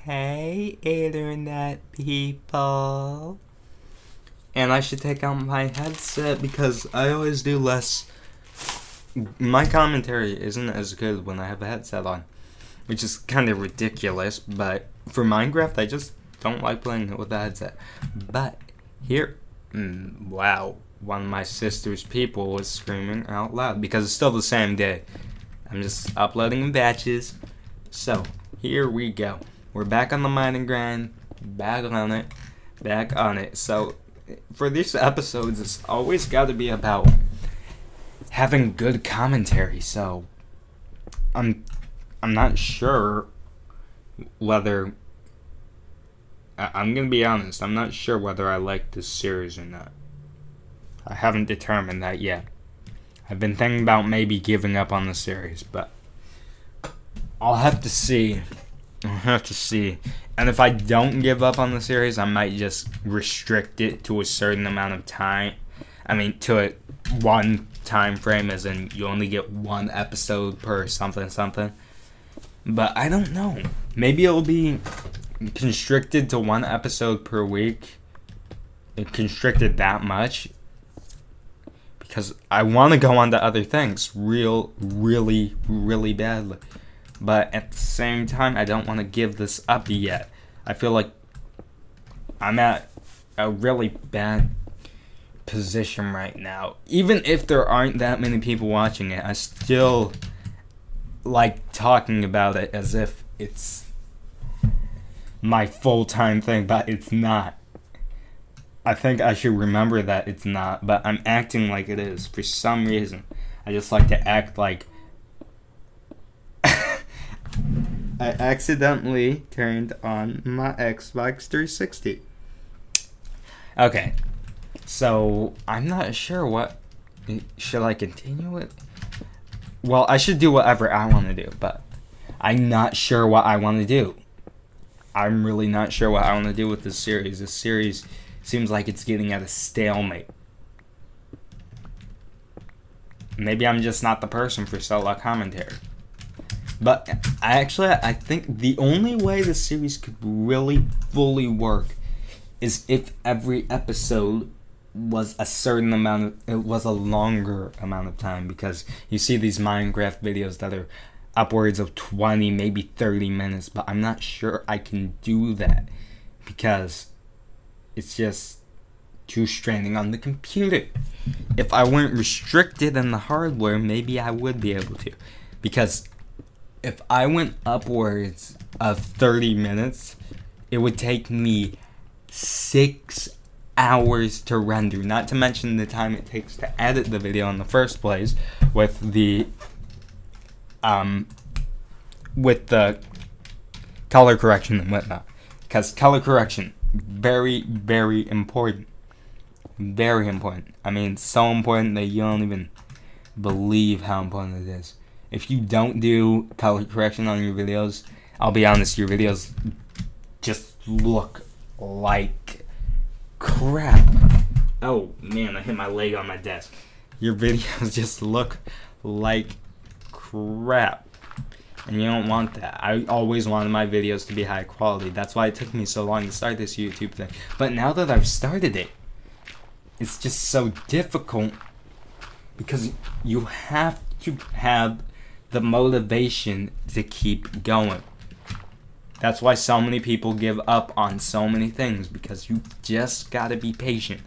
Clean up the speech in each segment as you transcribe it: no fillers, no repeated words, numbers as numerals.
Hey, internet people. And I should take out my headset because I always do less. My commentary isn't as good when I have a headset on, which is kind of ridiculous, but for Minecraft, I just don't like playing it with the headset. But here, wow, one of my sister's people was screaming out loud because it's still the same day. I'm just uploading in batches. So, here we go. We're back on the mining grind, back on it. So, for these episodes, it's always got to be about having good commentary. So, I'm not sure whether I'm gonna be honest. I'm not sure whether I like this series or not. I haven't determined that yet. I've been thinking about maybe giving up on the series, but I'll have to see. And if I don't give up on the series, I might just restrict it to a certain amount of time. I mean, to one time frame, as in you only get one episode per something. But I don't know. Maybe it'll be constricted to one episode per week. Constricted that much. Because I want to go on to other things really badly. But at the same time, I don't want to give this up yet. I feel like I'm at a really bad position right now. Even if there aren't that many people watching it, I still like talking about it as if it's my full-time thing, but it's not. I think I should remember that it's not, but I'm acting like it is for some reason. I just like to act like I accidentally turned on my Xbox 360. Okay, so I'm not sure what. Should I continue it? Well, I should do whatever I want to do, but I'm not sure what I want to do. I'm really not sure what I want to do with this series. This series seems like it's getting at a stalemate. Maybe I'm just not the person for solo commentary. But I think the only way the series could really fully work is if every episode was a longer amount of time, because you see these Minecraft videos that are upwards of 20, maybe 30 minutes, but I'm not sure I can do that because it's just too straining on the computer. If I weren't restricted in the hardware, maybe I would be able to, because if I went upwards of 30 minutes, it would take me 6 hours to render, not to mention the time it takes to edit the video in the first place with the color correction and whatnot. Because color correction, very important. Very important. I mean, so important that you don't even believe how important it is. If you don't do color correction on your videos, I'll be honest, your videos just look like crap. Oh man, I hit my leg on my desk. Your videos just look like crap. And you don't want that. I always wanted my videos to be high quality. That's why it took me so long to start this YouTube thing. But now that I've started it, it's just so difficult because you have to have the motivation to keep going. That's why so many people give up on so many things, because you just gotta be patient.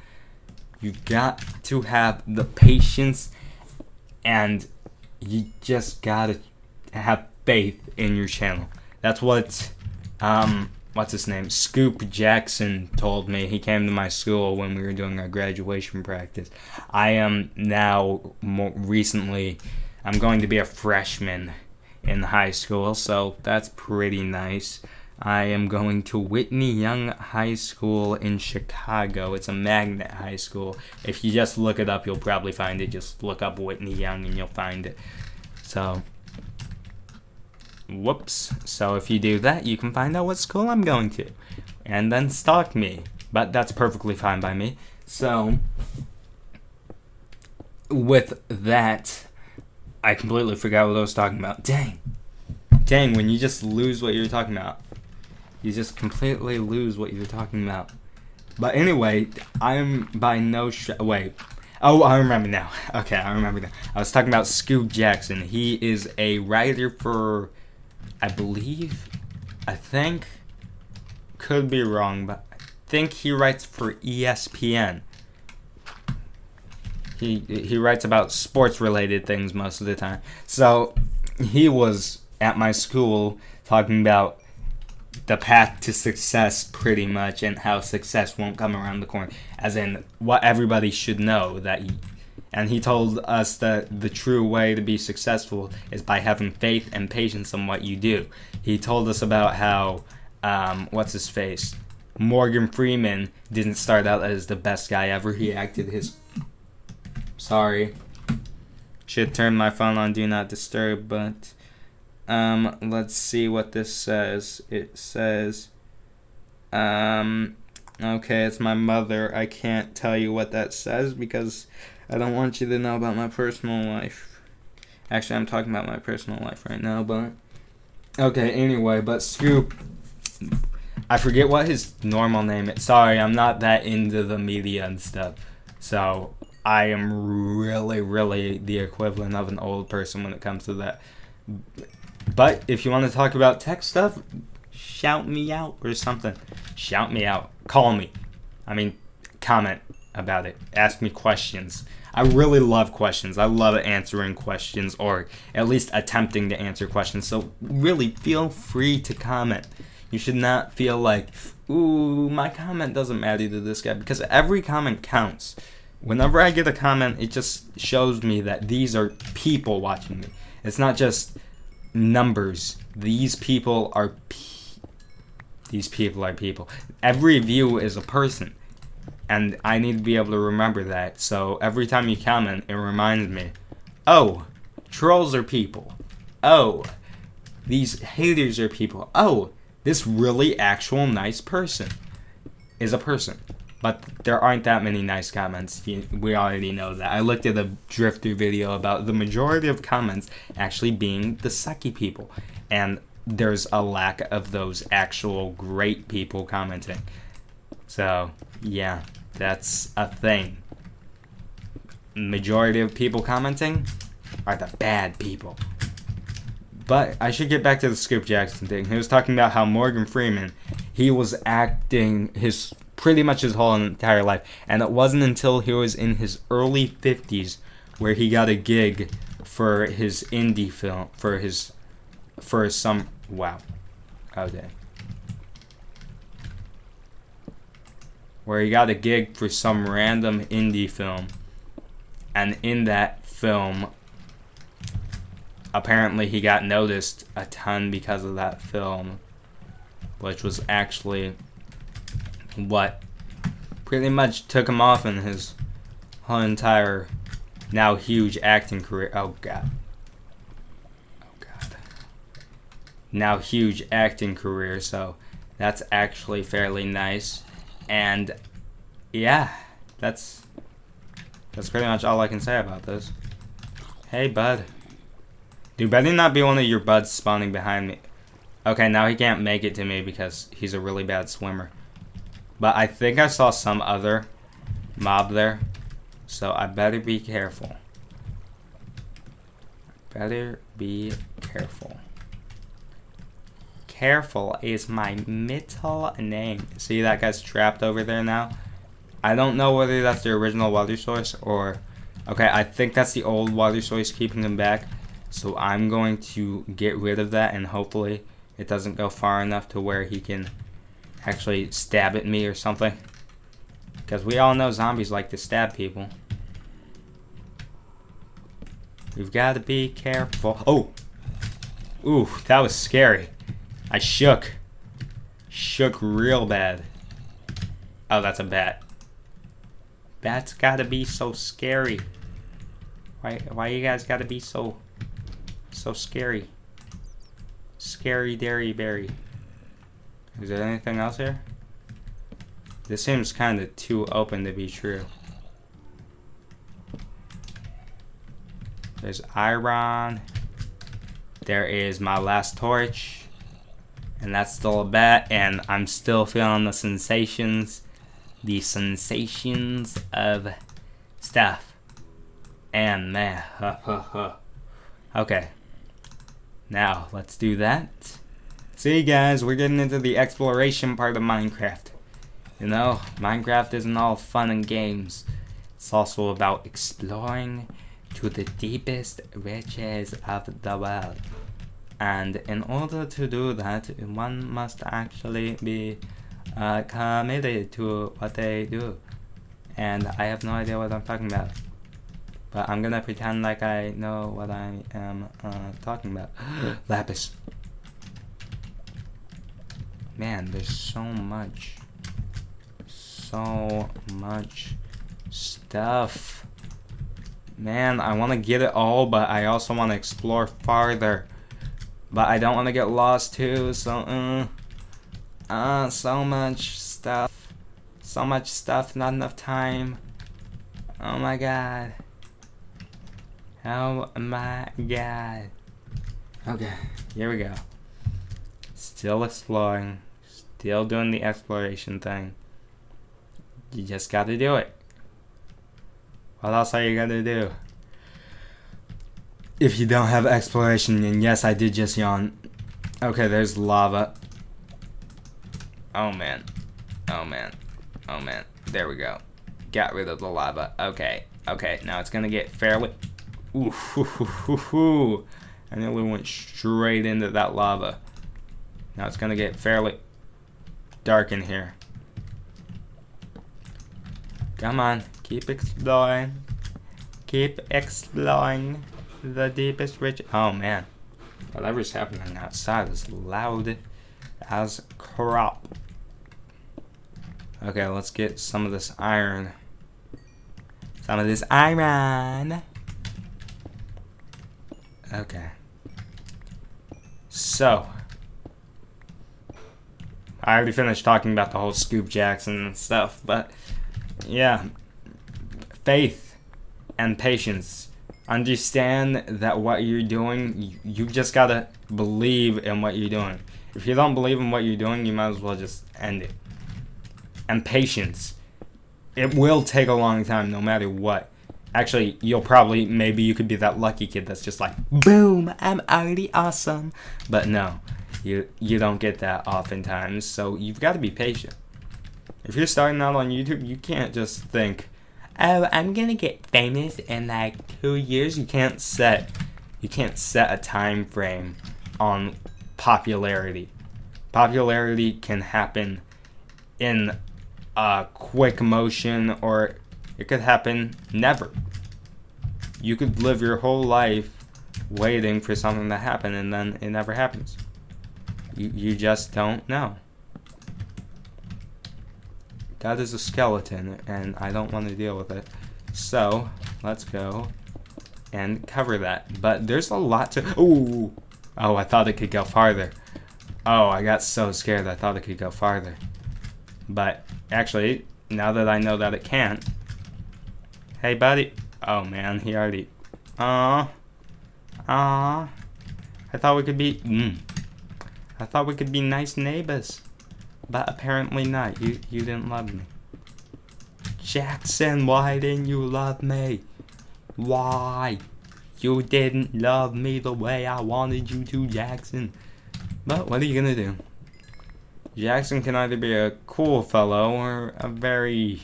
You got to have the patience, and you just gotta have faith in your channel. That's what what's his name, Scoop Jackson told me. He came to my school when we were doing our graduation practice. I am now I'm going to be a freshman in high school, so that's pretty nice. I am going to Whitney Young High School in Chicago. It's a magnet high school. If you just look it up, you'll probably find it. Just look up Whitney Young and you'll find it. So, whoops. So if you do that, you can find out what school I'm going to. And then stalk me. But that's perfectly fine by me. So, with that, I completely forgot what I was talking about. Dang, when you just lose what you're talking about. You just completely lose what you're talking about. But anyway, I'm by no wait. Oh, I remember now. Okay, I remember now. I was talking about Scoop Jackson. He is a writer for, I think, could be wrong, but I think he writes for ESPN. He writes about sports related things most of the time. So he was at my school talking about the path to success pretty much, and how success won't come around the corner, as in what everybody should know. And he told us that the true way to be successful is by having faith and patience in what you do. He told us about how what's his face, Morgan Freeman, didn't start out as the best guy ever. He acted his should turn my phone on do not disturb, but let's see what this says. It says, okay, it's my mother. I can't tell you what that says because I don't want you to know about my personal life. Actually, I'm talking about my personal life right now, but okay, anyway, but Scoop, I forget what his normal name is. Sorry, I'm not that into the media and stuff, so I am really the equivalent of an old person when it comes to that. But if you want to talk about tech stuff, shout me out or something. Shout me out. Call me. I mean, comment about it. Ask me questions. I really love questions. I love answering questions, or at least attempting to answer questions. So really feel free to comment. You should not feel like, ooh, my comment doesn't matter to this guy, because every comment counts. Whenever I get a comment, it just shows me that these are people watching me. It's not just numbers. These people are people. Every view is a person, and I need to be able to remember that. So every time you comment, it reminds me, oh, trolls are people. Oh, these haters are people. Oh, this really actual nice person is a person. But there aren't that many nice comments. We already know that. I looked at a Drifter video about the majority of comments actually being the sucky people. And there's a lack of those actual great people commenting. So, yeah, that's a thing. Majority of people commenting are the bad people. But I should get back to the Scoop Jackson thing. He was talking about how Morgan Freeman, he was acting pretty much his whole entire life, and it wasn't until he was in his early 50s where he got a gig for his indie film, where he got a gig for some random indie film, and in that film, apparently he got noticed a ton because of that film, which was actually what pretty much took him off in his whole entire now huge acting career. Oh god. Now huge acting career, so that's actually fairly nice. And yeah, that's pretty much all I can say about this. Hey bud. Dude, better not be one of your buds spawning behind me. Okay, now he can't make it to me because he's a really bad swimmer. But I think I saw some other mob there, so I better be careful. Better be careful. Careful is my middle name. See, that guy's trapped over there now. I don't know whether that's the original water source or... Okay, I think that's the old water source keeping him back. So I'm going to get rid of that, and hopefully it doesn't go far enough to where he can actually stab at me or something. Because we all know zombies like to stab people. We've got to be careful. Oh! Ooh, that was scary. I shook. Shook real bad. Oh, that's a bat. Bats gotta be so scary. Why you guys gotta be so scary? Scary dairy berry. Is there anything else here? This seems kind of too open to be true. There's iron. There is my last torch. And that's still a bet, and I'm still feeling the sensations of stuff. And man, okay. Now, let's do that. See guys, we're getting into the exploration part of Minecraft. You know, Minecraft isn't all fun and games. It's also about exploring to the deepest reaches of the world. And in order to do that, one must actually be committed to what they do. And I have no idea what I'm talking about. But I'm gonna pretend like I know what I am talking about. Lapis. Man, there's so much stuff. Man, I want to get it all, but I also want to explore farther. But I don't want to get lost too, so so much stuff. So much stuff, not enough time. Oh my god. Oh my god. Okay, here we go. Still exploring. Still doing the exploration thing. You just gotta do it. What else are you gonna do? If you don't have exploration, and yes, I did just yawn. Okay, there's lava. Oh man. Oh man. Oh man. There we go. Got rid of the lava. Okay. Okay, now it's gonna get fairly... Ooh, hoo, hoo, hoo, hoo. I nearly went straight into that lava. Now it's gonna get fairly dark in here. Come on, keep exploring. Keep exploring the deepest reach. Oh man, whatever's happening outside is loud as crap. Okay, let's get some of this iron. Some of this iron. Okay. So, I already finished talking about the whole Scoop Jackson and stuff, but yeah, faith and patience. Understand that what you're doing, you just gotta believe in what you're doing. If you don't believe in what you're doing, you might as well just end it. And patience. It will take a long time no matter what. Actually, maybe you could be that lucky kid that's just like, boom, I'm already awesome. But no, you don't get that oftentimes, so you've got to be patient. If you're starting out on YouTube, you can't just think, oh, I'm gonna get famous in like 2 years. You can't set a time frame on popularity. Popularity can happen in a quick motion, or it could happen never. You could live your whole life waiting for something to happen, and then it never happens. You just don't know. That is a skeleton, and I don't want to deal with it. So, let's go and cover that. But there's a lot to... Ooh! Oh, I thought it could go farther. Oh, I got so scared I thought it could go farther. But, actually, now that I know that it can't... Hey, buddy. Oh, man, he already... I thought we could be... I thought we could be nice neighbors. But apparently not. You didn't love me. Jackson, why didn't you love me? Why? You didn't love me the way I wanted you to, Jackson. But what are you gonna do? Jackson can either be a cool fellow or a very...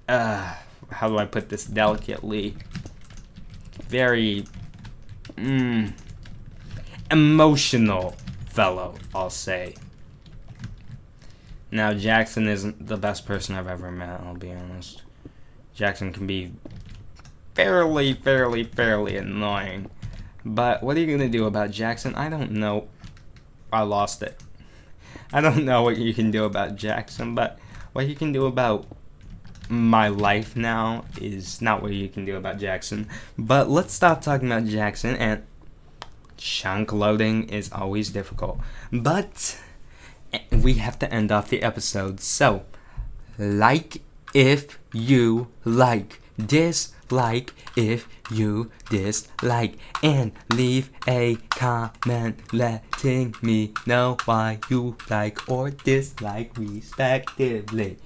how do I put this delicately? Very... emotional fellow, I'll say. Now, Jackson isn't the best person I've ever met, I'll be honest. Jackson can be fairly annoying. But what are you gonna do about Jackson? I don't know. I lost it. I don't know what you can do about Jackson, but what you can do about my life now is not what you can do about Jackson. But let's stop talking about Jackson, and chunk loading is always difficult. But we have to end off the episode, so like if you like dislike if you dislike, and leave a comment letting me know why you like or dislike respectively.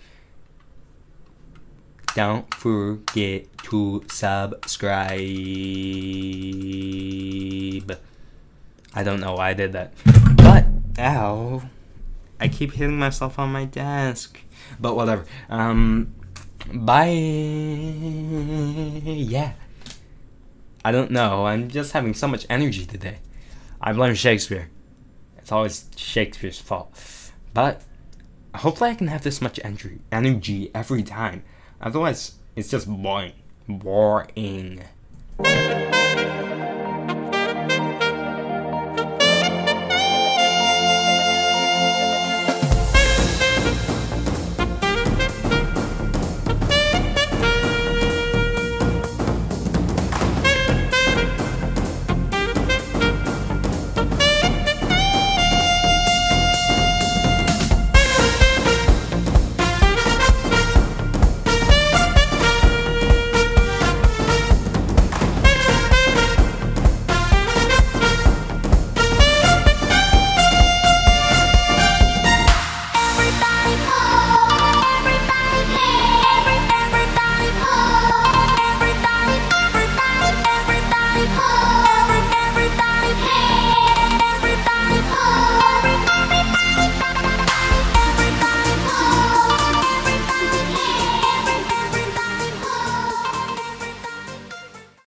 Don't forget to subscribe. I don't know why I did that, but ow, I keep hitting myself on my desk. But whatever. Bye. Yeah. I don't know. I'm just having so much energy today. I've learned Shakespeare. It's always Shakespeare's fault. But hopefully I can have this much energy every time. Otherwise, it's just boring. Boring.